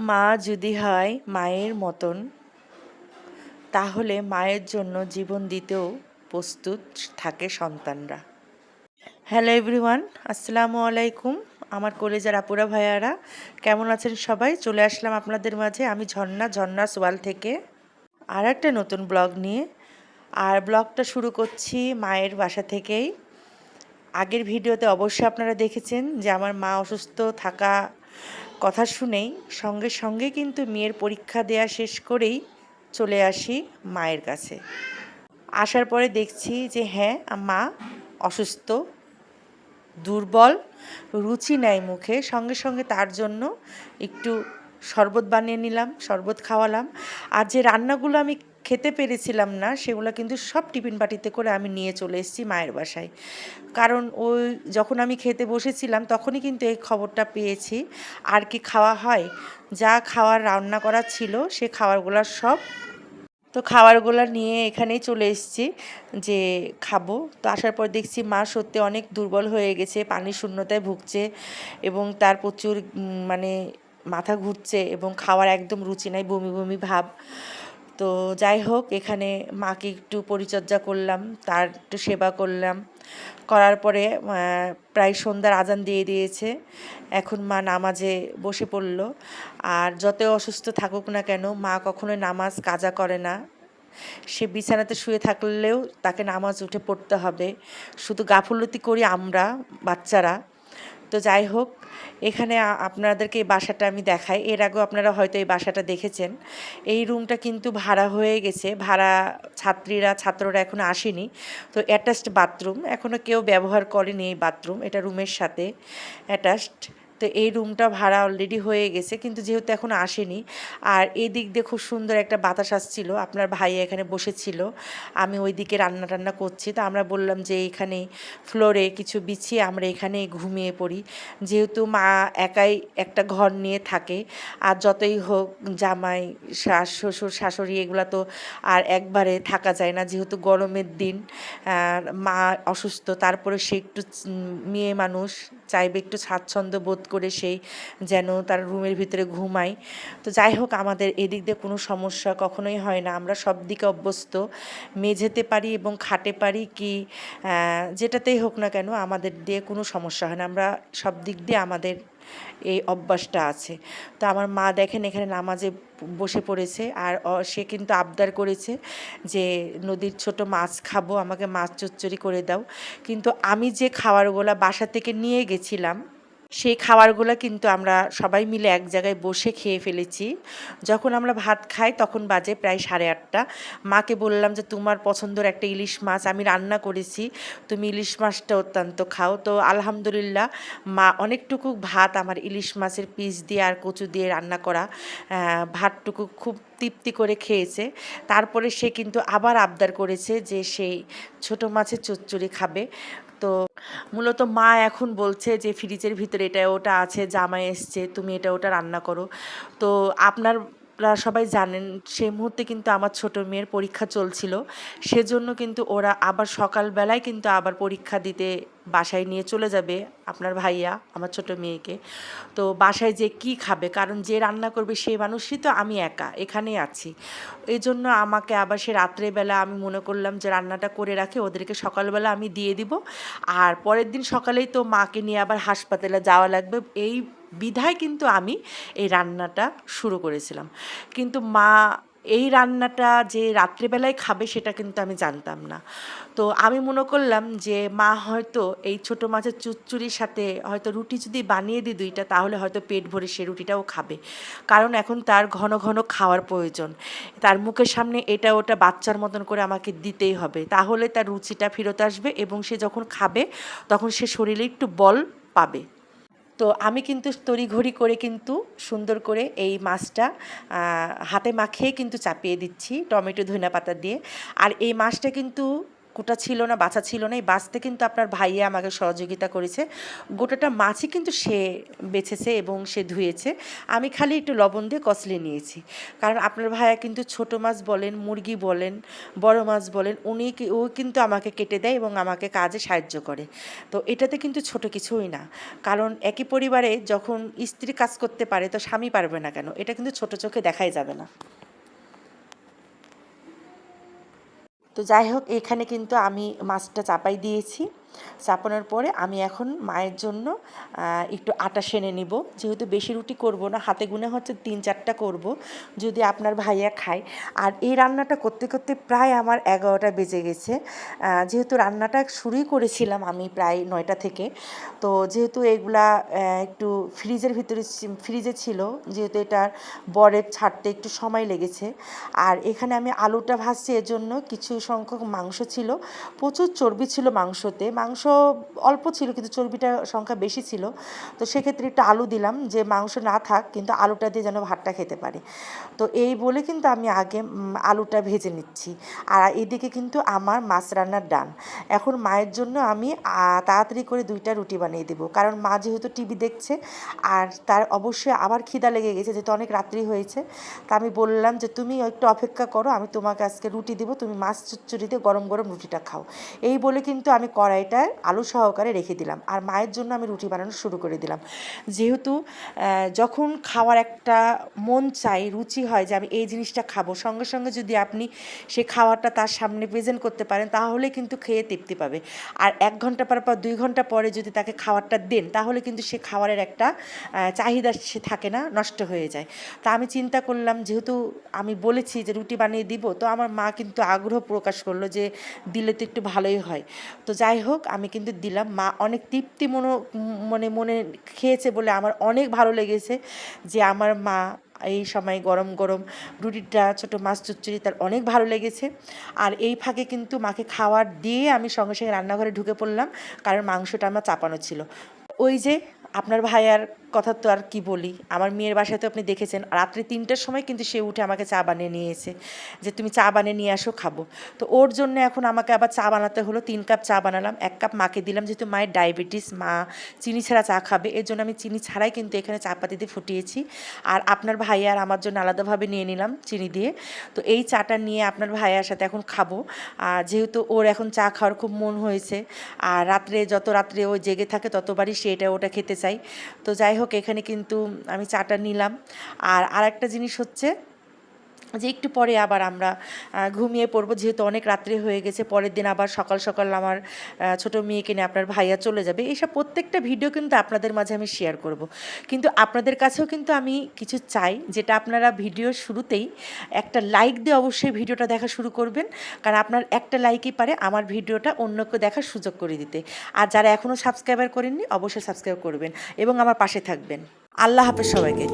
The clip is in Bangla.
মা যদি হয় মায়ের মতন, তাহলে মায়ের জন্য জীবন দিতেও প্রস্তুত থাকে সন্তানরা। হ্যালো এভরিওয়ান, আসসালামু আলাইকুম। আমার কলেজার আপুরা ভাইয়ারা কেমন আছেন সবাই? চলে আসলাম আপনাদের মাঝে আমি ঝর্ণাস ওয়াল থেকে আর একটা নতুন ব্লগ নিয়ে। আর ব্লগটা শুরু করছি মায়ের বাসা থেকেই। আগের ভিডিওতে অবশ্যই আপনারা দেখেছেন যে আমার মা অসুস্থ থাকা কথা শুনেই সঙ্গে সঙ্গে কিন্তু মেয়ের পরীক্ষা দেয়া শেষ করেই চলে আসি মায়ের কাছে। আসার পরে দেখছি যে হ্যাঁ, মা অসুস্থ, দুর্বল, রুচি নেই মুখে। সঙ্গে সঙ্গে তার জন্য একটু শরবত বানিয়ে নিলাম, শরবত খাওয়ালাম। আর যে রান্নাগুলো আমি খেতে পেরেছিলাম না, সেগুলো কিন্তু সব টিফিন বাটিতে করে আমি নিয়ে চলে এসেছি মায়ের বাসায়। কারণ ওই যখন আমি খেতে বসেছিলাম তখনই কিন্তু এই খবরটা পেয়েছি। আর কি খাওয়া হয়? যা খাওয়ার রান্না করা ছিল সে খাবারগুলো সব, তো খাবারগুলো নিয়ে এখানেই চলে এসেছি যে খাবো। তো আসার পর দেখছি মা সত্যি অনেক দুর্বল হয়ে গেছে, পানির শূন্যতায় ভুগছে এবং তার প্রচুর মানে মাথা ঘুরছে এবং খাওয়ার একদম রুচি নাই, বমি বমি ভাব। তো যাই হোক, এখানে মাকে একটু পরিচর্যা করলাম, তার একটু সেবা করলাম। করার পরে প্রায় সন্ধ্যার আজান দিয়ে দিয়েছে। এখন মা নামাজে বসে পড়ল। আর যত অসুস্থ থাকুক না কেন, মা কখনোই নামাজ কাজা করে না। সে বিছানাতে শুয়ে থাকলেও তাকে নামাজ উঠে পড়তে হবে। শুধু গাফিলতি করি আমরা বাচ্চারা। তো যাই হোক, এখানে আপনাদেরকে এই বাসাটা আমি দেখাই। এর আগেও আপনারা হয়তো এই বাসাটা দেখেছেন। এই রুমটা কিন্তু ভাড়া হয়ে গেছে। ভাড়া ছাত্ররা এখনো আসেনি। তো অ্যাটাচড বাথরুম এখনো কেউ ব্যবহার করেনি এই বাথরুম। এটা রুমের সাথে অ্যাটাচড। তো এই রুমটা ভাড়া অলরেডি হয়ে গেছে, কিন্তু যেহেতু এখনো আসেনি। আর এই দিক দিয়ে খুব সুন্দর একটা বাতাস আসছিল। আপনার ভাই এখানে বসেছিল, আমি ওই দিকে রান্না টান্না করছি। তো আমরা বললাম যে এইখানে ফ্লোরে কিছু বিছিয়ে আমরা এখানেই ঘুমিয়ে পড়ি। যেহেতু মা একাই একটা ঘর নিয়ে থাকে, আর যতই হোক জামাই, শ্বশুর, শাশুড়ি এগুলো তো আর একবারে থাকা যায় না। যেহেতু গরমের দিন, মা অসুস্থ, তারপরে সে একটু মেয়ে মানুষ, চাইবে একটু স্বাচ্ছন্দ্য বোধ করে সেই যেন তার রুমের ভিতরে ঘুমায়। তো যাই হোক, আমাদের এদিক দিয়ে কোনো সমস্যা কখনোই হয় না। আমরা সব দিকে অভ্যস্ত। মেঝেতে পারি এবং খাটে পারি কি যেটাতেই হোক না কেন, আমাদের দিয়ে কোনো সমস্যা হয় না। আমরা সব দিক দিয়ে আমাদের এই অভ্যাসটা আছে। তো আমার মা দেখেন এখানে নামাজে বসে পড়েছে। আর সে কিন্তু আবদার করেছে যে নদীর ছোট মাছ খাবো, আমাকে মাছ চচ্চড়ি করে দাও। কিন্তু আমি যে খাবারগুলো বাসা থেকে নিয়ে গেছিলাম, সেই খাবারগুলো কিন্তু আমরা সবাই মিলে এক জায়গায় বসে খেয়ে ফেলেছি। যখন আমরা ভাত খাই তখন বাজে প্রায় 8:30। মাকে বললাম যে তোমার পছন্দের একটা ইলিশ মাছ আমি রান্না করেছি, তুমি ইলিশ মাছটা অত্যন্ত খাও। তো আলহামদুলিল্লাহ, মা অনেকটুকু ভাত আমার ইলিশ মাছের পিস দিয়ে আর কচু দিয়ে রান্না করা ভাতটুকু খুব তৃপ্তি করে খেয়েছে। তারপরে সে কিন্তু আবার আবদার করেছে যে সেই ছোট মাছের চচ্চড়ি খাবে। তো মূলত মা এখন বলছে যে ফ্রিজের ভিতরে এটা ওটা আছে, জামাই এসছে, তুমি এটা ওটা রান্না করো। তো আপনারা সবাই জানেন সেই মুহূর্তে কিন্তু আমার ছোট মেয়ের পরীক্ষা চলছিল। সেজন্য কিন্তু ওরা আবার সকালবেলায় কিন্তু আবার পরীক্ষা দিতে বাসায় নিয়ে চলে যাবে আপনার ভাইয়া আমার ছোট মেয়েকে। তো বাসায় যে কি খাবে, কারণ যে রান্না করবে সেই মানুষই তো আমি একা এখানেই আছি। এই জন্য আমাকে আবার সে রাত্রেবেলা আমি মনে করলাম যে রান্নাটা করে রাখি, ওদেরকে সকালবেলা আমি দিয়ে দিব। আর পরের দিন সকালেই তো মাকে নিয়ে আবার হাসপাতালে যাওয়া লাগবে, এই বিধায় কিন্তু আমি এই রান্নাটা শুরু করেছিলাম। কিন্তু মা এই রান্নাটা যে রাত্রেবেলায় খাবে সেটা কিন্তু আমি জানতাম না। তো আমি মনে করলাম যে মা হয়তো এই ছোটো মাছের চচ্চড়ির সাথে হয়তো রুটি যদি বানিয়ে দিই 2টা, তাহলে হয়তো পেট ভরে সে রুটিটাও খাবে। কারণ এখন তার ঘন ঘন খাওয়ার প্রয়োজন। তার মুখের সামনে এটা ওটা বাচ্চার মতন করে আমাকে দিতেই হবে, তাহলে তার রুচিটা ফেরত আসবে এবং সে যখন খাবে তখন সে শরীরে একটু বল পাবে। তো আমি কিন্তু তড়িঘড়ি করে কিন্তু সুন্দর করে এই মাছটা হাতে মাখিয়ে কিন্তু চাপিয়ে দিচ্ছি টমেটো ধনেপাতা দিয়ে। আর এই মাছটা কিন্তু কুটা ছিল না, বাছা ছিল না। এই বাছতে কিন্তু আপনার ভাইয়া আমাকে সহযোগিতা করেছে। গোটাটা মাছই কিন্তু সে বেছেছে এবং সে ধুয়েছে। আমি খালি একটু লবণ দিয়ে কষলে নিয়েছি। কারণ আপনার ভাইয়া কিন্তু ছোট মাছ বলেন, মুরগি বলেন, বড় মাছ বলেন, ও কিন্তু আমাকে কেটে দেয় এবং আমাকে কাজে সাহায্য করে। তো এটাতে কিন্তু ছোট কিছুই না। কারণ একই পরিবারে যখন স্ত্রী কাজ করতে পারে তো স্বামী পারবে না কেন? এটা কিন্তু ছোট চোখে দেখাই যাবে না। তো যাই হোক, এখানে কিন্তু আমি মাছটা চাপাই দিয়েছি। চাপানোর পরে আমি এখন মায়ের জন্য একটু আটা সেনে নিব। যেহেতু বেশি রুটি করব না, হাতে গুনে হচ্ছে ৩-৪টা করব, যদি আপনার ভাইয়া খায়। আর এই রান্নাটা করতে করতে প্রায় আমার ১১টা বেজে গেছে। যেহেতু রান্নাটা শুরুই করেছিলাম আমি প্রায় ৯টা থেকে। তো যেহেতু এগুলা একটু ফ্রিজে ছিল, যেহেতু এটার বরফ ছাড়তে একটু সময় লেগেছে। আর এখানে আমি আলুটা ভাজছি, এর জন্য কিছু সংখ্যক মাংস ছিল, প্রচুর চর্বি ছিল মাংসতে। মাংস অল্প ছিল কিন্তু চর্বিটার সংখ্যা বেশি ছিল। তো সেক্ষেত্রে একটু আলু দিলাম, যে মাংস না থাক কিন্তু আলুটা দিয়ে যেন ভাতটা খেতে পারে। তো এই বলে কিন্তু আমি আগে আলুটা ভেজে নিচ্ছি। আর এদিকে কিন্তু আমার মাছ রান্নার ডান। এখন মায়ের জন্য আমি তাড়াতাড়ি করে 2টা রুটি বানিয়ে দেবো, কারণ মা যেহেতু টিভি দেখছে আর তার অবশ্যই আবার খিদা লেগে গেছে, যেহেতু অনেক রাত্রি হয়েছে। তা আমি বললাম যে তুমি একটু অপেক্ষা করো, আমি তোমাকে আজকে রুটি দেবো, তুমি মাছ চচ্চড়ি দিয়ে গরম গরম রুটিটা খাও। এই বলে কিন্তু আমি কড়াইটায় আলু সহকারে রেখে দিলাম, আর মায়ের জন্য আমি রুটি বানানো শুরু করে দিলাম। যেহেতু যখন খাওয়ার একটা মন চাই, রুচি হয় যে আমি এই জিনিসটা খাবো, সঙ্গে সঙ্গে যদি আপনি সেই খাওয়াটা তার সামনে প্রেজেন্ট করতে পারেন তাহলে কিন্তু খেয়ে তৃপ্তি পাবে। আর 1 ঘন্টা পর 2 ঘন্টা পরে যদি তাকে খাবারটা দেন তাহলে কিন্তু সে খাবারের একটা চাহিদা সে থাকে না, নষ্ট হয়ে যায়। তা আমি চিন্তা করলাম, যেহেতু আমি বলেছি যে রুটি বানিয়ে দিব, তো আমার মা কিন্তু আগ্রহ প্রকাশ করলো যে দিলে তো একটু ভালোই হয়। তো যাই হোক, আমি কিন্তু দিলাম। মা অনেক তৃপ্তি মনে খেয়েছে বলে আমার অনেক ভালো লেগেছে যে আমার মা এই সময় গরম গরম রুটিটা, ছোটো মাছ চচ্চড়ি তার অনেক ভালো লেগেছে। আর এই ফাঁকে কিন্তু মাকে খাবার দিয়ে আমি সঙ্গে সঙ্গে রান্নাঘরে ঢুকে পড়লাম, কারণ মাংসটা আমার চাপানো ছিল। ওই যে আপনার ভাইয়ার কথা তো আর কি বলি, আমার মেয়ের বাসায় তো আপনি দেখেছেন, রাত্রে 3টার সময় কিন্তু সে উঠে আমাকে চা বানিয়ে নিয়ে এসে যে তুমি চা বানিয়ে নিয়ে আসো, খাবো। তো ওর জন্য এখন আমাকে আবার চা বানাতে হলো। 3 কাপ চা বানালাম, 1 কাপ মাকে দিলাম, যেহেতু মায়ের ডায়াবেটিস, মা চিনি ছাড়া চা খাবে, এর জন্য আমি চিনি ছাড়াই কিন্তু এখানে চা পাতি দিয়ে ফুটিয়েছি। আর আপনার ভাইয়া আর আমার জন্য আলাদাভাবে নিয়ে নিলাম চিনি দিয়ে। তো এই চাটা নিয়ে আপনার ভাইয়ার সাথে এখন খাবো। আর যেহেতু ওর এখন চা খাওয়ার খুব মন হয়েছে, আর যত রাত্রে ও জেগে থাকে ততবারই সে এটা ওটা খেতে চাই। তো যাই হোক, এখানে কিন্তু আমি চাটা নিলাম। আর আরেকটা জিনিস হচ্ছে যে একটু পরে আবার আমরা ঘুমিয়ে পড়বো, যেহেতু অনেক রাত্রি হয়ে গেছে। পরের দিন আবার সকাল সকাল আমার ছোটো মেয়েকে নিয়ে আপনার ভাইয়া চলে যাবে। এইসব প্রত্যেকটা ভিডিও কিন্তু আপনাদের মাঝে আমি শেয়ার করব। কিন্তু আপনাদের কাছেও কিন্তু আমি কিছু চাই, যেটা আপনারা ভিডিওর শুরুতেই একটা লাইক দিয়ে অবশ্যই ভিডিওটা দেখা শুরু করবেন, কারণ আপনার একটা লাইকই পারে আমার ভিডিওটা অন্যকে দেখার সুযোগ করে দিতে। আর যারা এখনও সাবস্ক্রাইবার করেননি অবশ্যই সাবস্ক্রাইব করবেন এবং আমার পাশে থাকবেন। আল্লাহ হাফেজ সবাইকে।